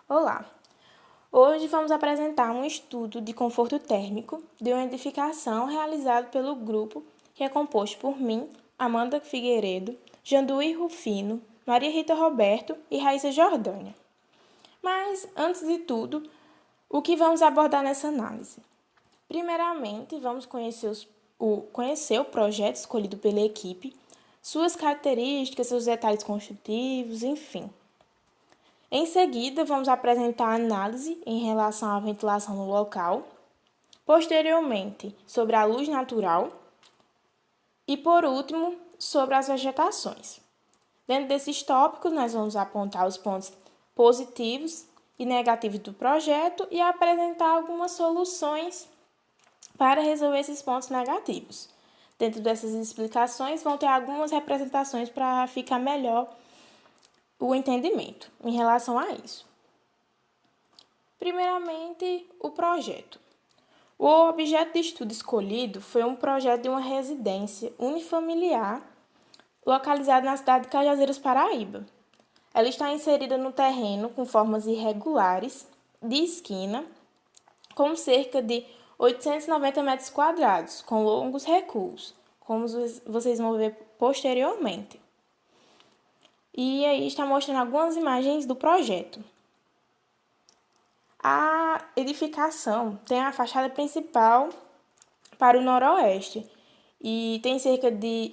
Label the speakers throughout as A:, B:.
A: Olá! Hoje vamos apresentar um estudo de conforto térmico de uma edificação realizado pelo grupo que é composto por mim, Amanda Figueiredo, Janduí Rufino, Maria Rita Roberto e Raíssa Jordânia. Mas, antes de tudo, o que vamos abordar nessa análise? Primeiramente, vamos conhecer o projeto escolhido pela equipe, suas características, seus detalhes construtivos, enfim. Em seguida, vamos apresentar a análise em relação à ventilação no local, posteriormente, sobre a luz natural e, por último, sobre as vegetações. Dentro desses tópicos, nós vamos apontar os pontos positivos e negativos do projeto e apresentar algumas soluções para resolver esses pontos negativos. Dentro dessas explicações, vão ter algumas representações para ficar melhor o entendimento em relação a isso. Primeiramente, o projeto. O objeto de estudo escolhido foi um projeto de uma residência unifamiliar localizada na cidade de Cajazeiras, Paraíba. Ela está inserida no terreno com formas irregulares, de esquina, com cerca de 890 metros quadrados, com longos recuos, como vocês vão ver posteriormente. E aí está mostrando algumas imagens do projeto. A edificação tem a fachada principal para o noroeste e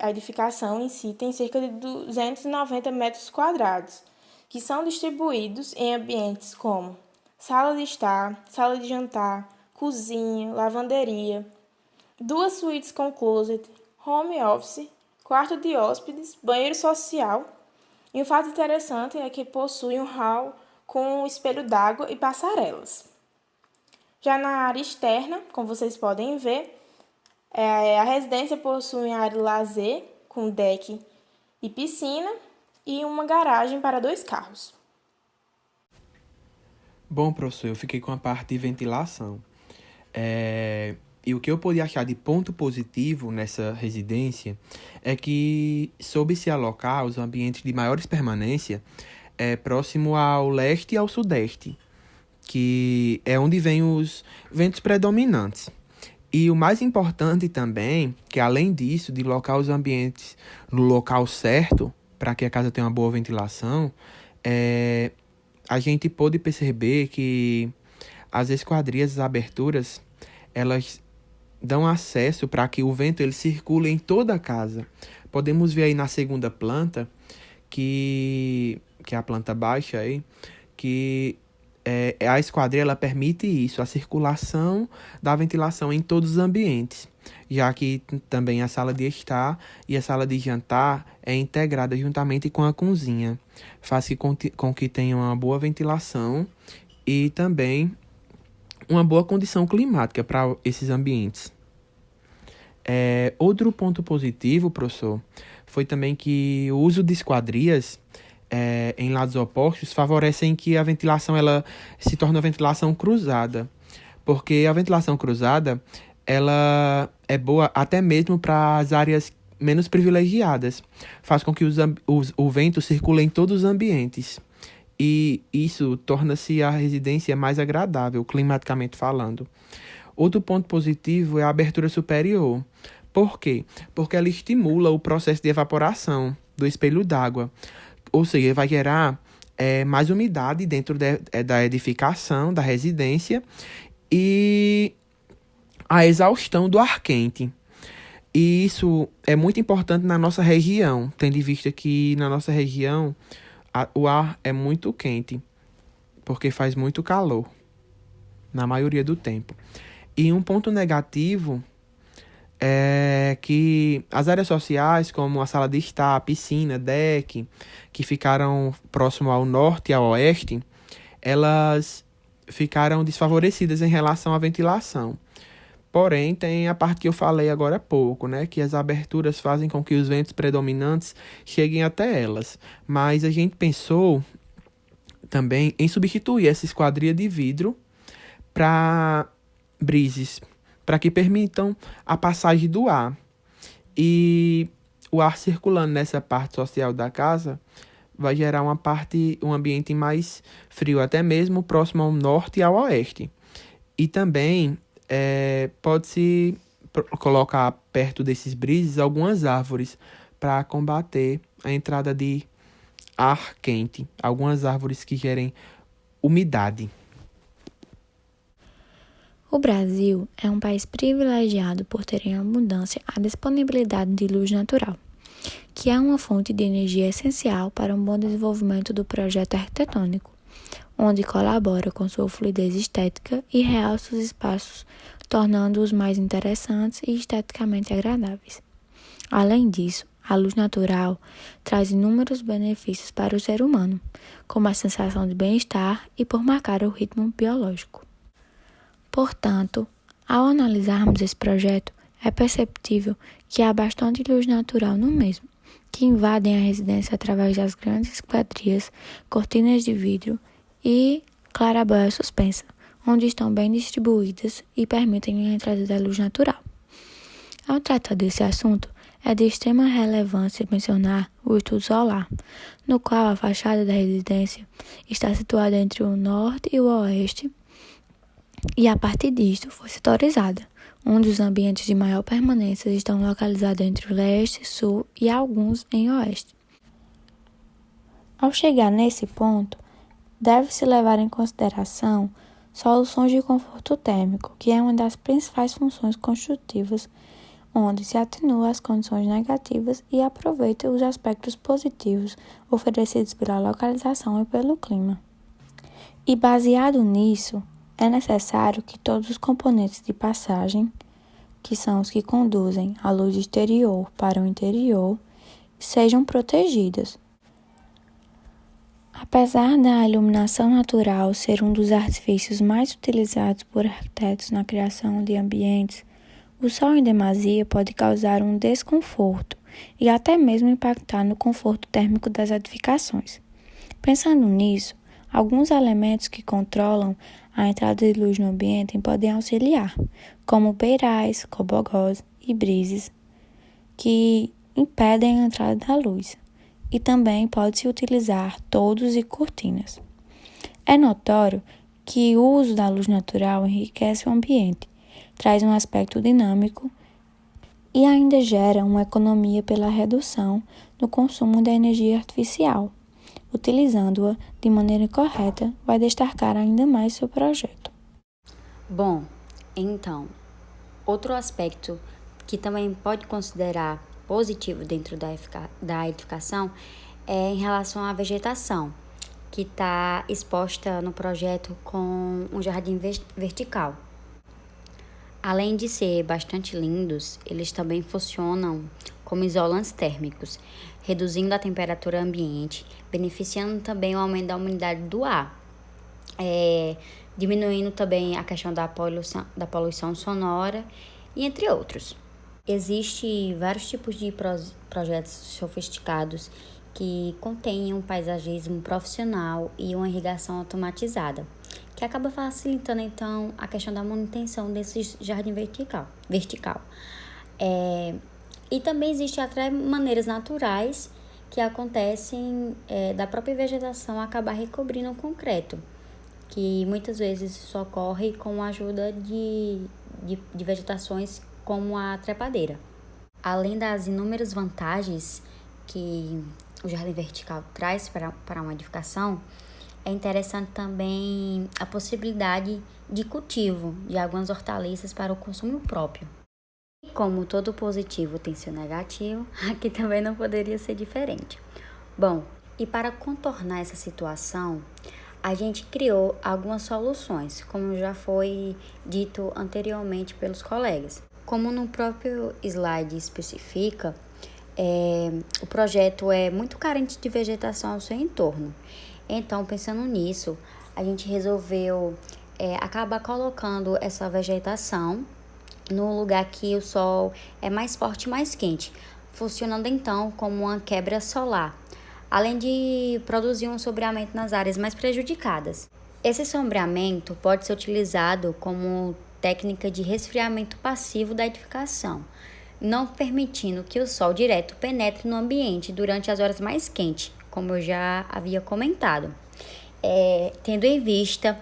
A: a edificação em si tem cerca de 290 metros quadrados, que são distribuídos em ambientes como sala de estar, sala de jantar, cozinha, lavanderia, 2 suítes com closet, home office, quarto de hóspedes, banheiro social. E um fato interessante é que possui um hall com um espelho d'água e passarelas. Já na área externa, como vocês podem ver, a residência possui uma área de lazer com deck e piscina e uma garagem para 2 carros.
B: Bom, professor, eu fiquei com a parte de ventilação. E o que eu pude achar de ponto positivo nessa residência é que soube-se alocar os ambientes de maiores permanência próximo ao leste e ao sudeste, que é onde vêm os ventos predominantes. E o mais importante também, que além disso, de locar os ambientes no local certo, para que a casa tenha uma boa ventilação, a gente pôde perceber que as esquadrias, as aberturas, elas dão acesso para que o vento ele circule em toda a casa. Podemos ver aí na segunda planta, que é a planta baixa aí, que a esquadria ela permite isso, a circulação da ventilação em todos os ambientes, já que também a sala de estar e a sala de jantar é integrada juntamente com a cozinha. Faz com que tenha uma boa ventilação e também uma boa condição climática para esses ambientes. Outro ponto positivo, professor, foi também que o uso de esquadrias em lados opostos favorecem que a ventilação ela se torne uma ventilação cruzada, porque a ventilação cruzada ela é boa até mesmo para as áreas menos privilegiadas, faz com que o vento circule em todos os ambientes. E isso torna-se a residência mais agradável, climaticamente falando. Outro ponto positivo é a abertura superior. Por quê? Porque ela estimula o processo de evaporação do espelho d'água. Ou seja, vai gerar mais umidade dentro da edificação, da residência, e a exaustão do ar quente. E isso é muito importante na nossa região, tendo em vista que na nossa região o ar é muito quente, porque faz muito calor, na maioria do tempo. E um ponto negativo é que as áreas sociais, como a sala de estar, a piscina, deck, que ficaram próximo ao norte e ao oeste, elas ficaram desfavorecidas em relação à ventilação. Porém, tem a parte que eu falei agora há pouco, né? Que as aberturas fazem com que os ventos predominantes cheguem até elas. Mas a gente pensou também em substituir essa esquadria de vidro para brises, para que permitam a passagem do ar. E o ar circulando nessa parte social da casa vai gerar um ambiente mais frio, até mesmo próximo ao norte e ao oeste. E também pode-se colocar perto desses brises algumas árvores para combater a entrada de ar quente, algumas árvores que gerem umidade.
C: O Brasil é um país privilegiado por ter em abundância a disponibilidade de luz natural, que é uma fonte de energia essencial para um bom desenvolvimento do projeto arquitetônico, onde colabora com sua fluidez estética e realça os espaços, tornando-os mais interessantes e esteticamente agradáveis. Além disso, a luz natural traz inúmeros benefícios para o ser humano, como a sensação de bem-estar e por marcar o ritmo biológico. Portanto, ao analisarmos esse projeto, é perceptível que há bastante luz natural no mesmo, que invadem a residência através das grandes esquadrias, cortinas de vidro e claraboia suspensa, onde estão bem distribuídas e permitem a entrada da luz natural. Ao tratar desse assunto, é de extrema relevância mencionar o estudo solar, no qual a fachada da residência está situada entre o norte e o oeste, e a partir disto foi setorizada, onde os ambientes de maior permanência estão localizados entre o leste, sul e alguns em oeste. Ao chegar nesse ponto, deve-se levar em consideração soluções de conforto térmico, que é uma das principais funções construtivas, onde se atenua as condições negativas e aproveita os aspectos positivos oferecidos pela localização e pelo clima. E baseado nisso, é necessário que todos os componentes de passagem, que são os que conduzem a luz exterior para o interior, sejam protegidos. Apesar da iluminação natural ser um dos artifícios mais utilizados por arquitetos na criação de ambientes, o sol em demasia pode causar um desconforto e até mesmo impactar no conforto térmico das edificações. Pensando nisso, alguns elementos que controlam a entrada de luz no ambiente podem auxiliar, como beirais, cobogós e brises, que impedem a entrada da luz, e também pode-se utilizar toldos e cortinas. É notório que o uso da luz natural enriquece o ambiente, traz um aspecto dinâmico e ainda gera uma economia pela redução no consumo da energia artificial. Utilizando-a de maneira correta, vai destacar ainda mais seu projeto.
D: Bom, então, outro aspecto que também pode considerar positivo dentro da edificação é em relação à vegetação, que está exposta no projeto com um jardim vertical. Além de ser bastante lindos, eles também funcionam como isolantes térmicos, reduzindo a temperatura ambiente, beneficiando também o aumento da umidade do ar, diminuindo também a questão da poluição sonora, e entre outros. Existem vários tipos de projetos sofisticados que contêm um paisagismo profissional e uma irrigação automatizada, que acaba facilitando, então, a questão da manutenção desse jardim vertical. E também existem até maneiras naturais que acontecem da própria vegetação acabar recobrindo o concreto, que muitas vezes isso ocorre com a ajuda de vegetações como a trepadeira. Além das inúmeras vantagens que o jardim vertical traz para uma edificação, é interessante também a possibilidade de cultivo de algumas hortaliças para o consumo próprio. E como todo positivo tem seu negativo, aqui também não poderia ser diferente. Bom, e para contornar essa situação, a gente criou algumas soluções, como já foi dito anteriormente pelos colegas. Como no próprio slide especifica, o projeto é muito carente de vegetação ao seu entorno. Então, pensando nisso, a gente resolveu acabar colocando essa vegetação no lugar que o sol é mais forte e mais quente, funcionando então como uma quebra solar, além de produzir um sombreamento nas áreas mais prejudicadas. Esse sombreamento pode ser utilizado como técnica de resfriamento passivo da edificação, não permitindo que o sol direto penetre no ambiente durante as horas mais quentes, como eu já havia comentado. Tendo em vista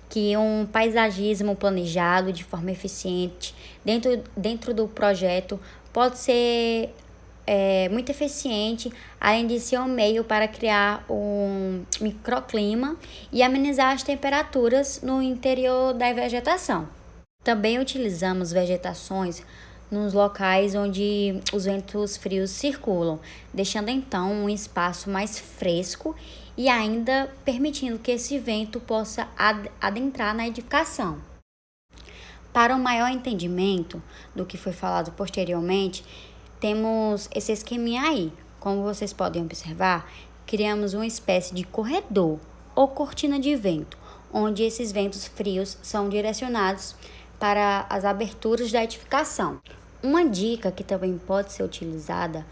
D: que um paisagismo planejado de forma eficiente dentro do projeto pode ser muito eficiente, além de ser um meio para criar um microclima e amenizar as temperaturas no interior da vegetação. Também utilizamos vegetações nos locais onde os ventos frios circulam, deixando então um espaço mais fresco e ainda permitindo que esse vento possa adentrar na edificação. Para um maior entendimento do que foi falado posteriormente, temos esse esqueminha aí. Como vocês podem observar, criamos uma espécie de corredor ou cortina de vento, onde esses ventos frios são direcionados para as aberturas da edificação. Uma dica que também pode ser utilizada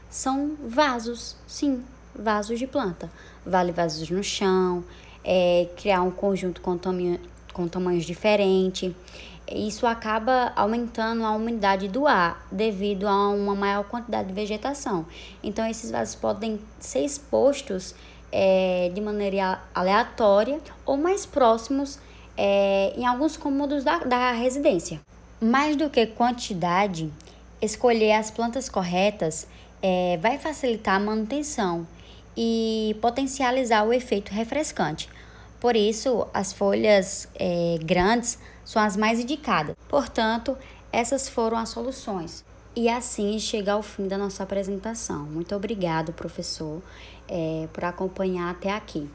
D: são vasos, sim, vasos de planta. Vale vasos no chão, criar um conjunto com tamanhos diferentes. Isso acaba aumentando a umidade do ar devido a uma maior quantidade de vegetação. Então, esses vasos podem ser expostos de maneira aleatória ou mais próximos em alguns cômodos da residência. Mais do que quantidade, escolher as plantas corretas vai facilitar a manutenção e potencializar o efeito refrescante. Por isso, as folhas grandes são as mais indicadas. Portanto, essas foram as soluções. E assim chega ao fim da nossa apresentação. Muito obrigado, professor, por acompanhar até aqui.